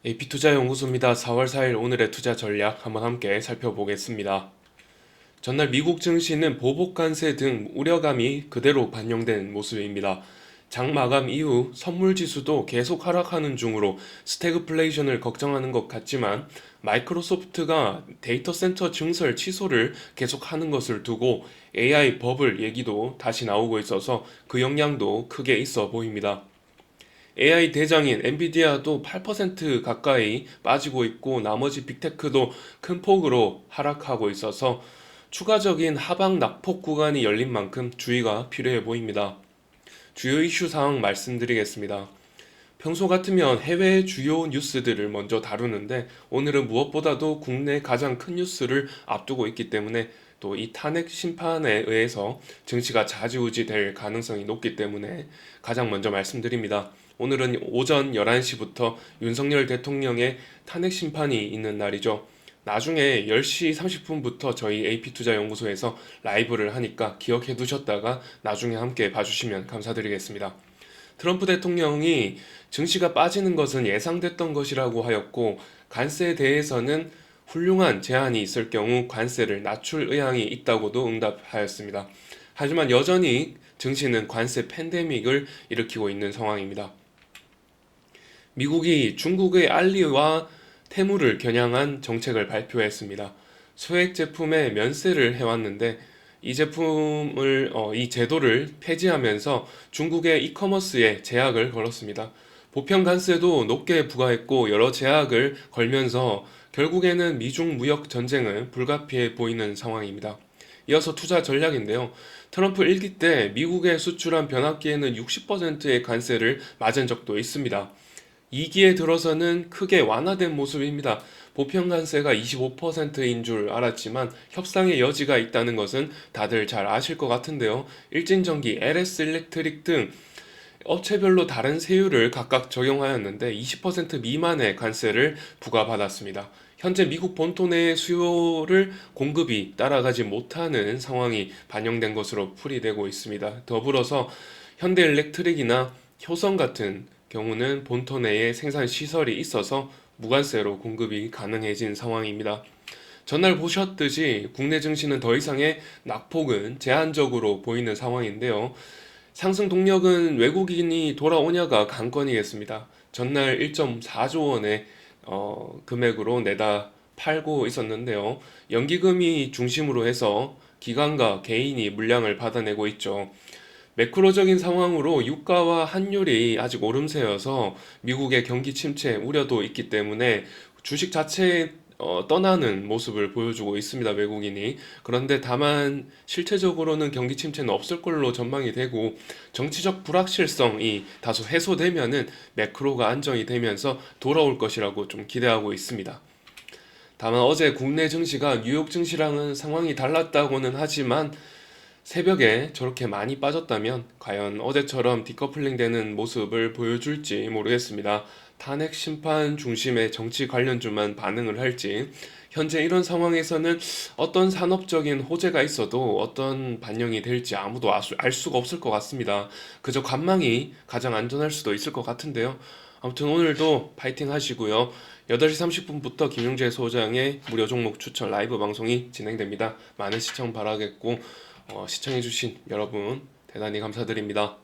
AP투자연구소입니다. 4월 4일 오늘의 투자 전략 한번 함께 살펴보겠습니다. 전날 미국 증시는 보복 관세 등 우려감이 그대로 반영된 모습입니다. 장 마감 이후 선물 지수도 계속 하락하는 중으로 스태그플레이션을 걱정하는 것 같지만 마이크로소프트가 데이터 센터 증설 취소를 계속하는 것을 두고 AI 버블 얘기도 다시 나오고 있어서 그 영향도 크게 있어 보입니다. AI 대장인 엔비디아도 8% 가까이 빠지고 있고 나머지 빅테크도 큰 폭으로 하락하고 있어서 추가적인 하방 낙폭 구간이 열린 만큼 주의가 필요해 보입니다. 주요 이슈 사항 말씀드리겠습니다. 평소 같으면 해외 주요 뉴스들을 먼저 다루는데 오늘은 무엇보다도 국내 가장 큰 뉴스를 앞두고 있기 때문에 또 이 탄핵 심판에 의해서 증시가 좌지우지 될 가능성이 높기 때문에 가장 먼저 말씀드립니다. 오늘은 오전 11시부터 윤석열 대통령의 탄핵 심판이 있는 날이죠. 나중에 10시 30분부터 저희 AP투자연구소에서 라이브를 하니까 기억해 두셨다가 나중에 함께 봐주시면 감사드리겠습니다. 트럼프 대통령이 증시가 빠지는 것은 예상됐던 것이라고 하였고 관세에 대해서는 훌륭한 제한이 있을 경우 관세를 낮출 의향이 있다고도 응답하였습니다. 하지만 여전히 증시는 관세 팬데믹을 일으키고 있는 상황입니다. 미국이 중국의 알리와 테무를 겨냥한 정책을 발표했습니다. 소액 제품에 면세를 해왔는데 이 제도를 폐지하면서 중국의 이커머스에 제약을 걸었습니다. 보편 관세도 높게 부과했고 여러 제약을 걸면서 결국에는 미중 무역 전쟁은 불가피해 보이는 상황입니다. 이어서 투자 전략인데요. 트럼프 1기 때 미국에 수출한 변압기에는 60%의 관세를 맞은 적도 있습니다. 2기에 들어서는 크게 완화된 모습입니다. 보편 관세가 25%인 줄 알았지만 협상의 여지가 있다는 것은 다들 잘 아실 것 같은데요. 일진전기, LS 일렉트릭 등 업체별로 다른 세율을 각각 적용하였는데 20% 미만의 관세를 부과받았습니다. 현재 미국 본토 내의 수요를 공급이 따라가지 못하는 상황이 반영된 것으로 풀이되고 있습니다. 더불어서 현대일렉트릭이나 효성 같은 경우는 본토 내에 생산 시설이 있어서 무관세로 공급이 가능해진 상황입니다. 전날 보셨듯이 국내 증시는 더 이상의 낙폭은 제한적으로 보이는 상황인데요. 상승 동력은 외국인이 돌아오냐가 관건이겠습니다. 전날 1.4조 원의 금액으로 내다 팔고 있었는데요. 연기금이 중심으로 해서 기관과 개인이 물량을 받아내고 있죠. 매크로적인 상황으로 유가와 환율이 아직 오름세여서 미국의 경기 침체 우려도 있기 때문에 주식 자체에 떠나는 모습을 보여주고 있습니다, 외국인이. 그런데 다만 실체적으로는 경기 침체는 없을 걸로 전망이 되고 정치적 불확실성이 다소 해소되면은 매크로가 안정이 되면서 돌아올 것이라고 좀 기대하고 있습니다. 다만 어제 국내 증시가 뉴욕 증시랑은 상황이 달랐다고는 하지만 새벽에 저렇게 많이 빠졌다면 과연 어제처럼 디커플링 되는 모습을 보여줄지 모르겠습니다. 탄핵 심판 중심의 정치 관련주만 반응을 할지, 현재 이런 상황에서는 어떤 산업적인 호재가 있어도 어떤 반영이 될지 아무도 알 수가 없을 것 같습니다. 그저 관망이 가장 안전할 수도 있을 것 같은데요. 아무튼 오늘도 파이팅 하시고요. 8시 30분부터 김용재 소장의 무료 종목 추천 라이브 방송이 진행됩니다. 많은 시청 바라겠고, 시청해주신 여러분 대단히 감사드립니다.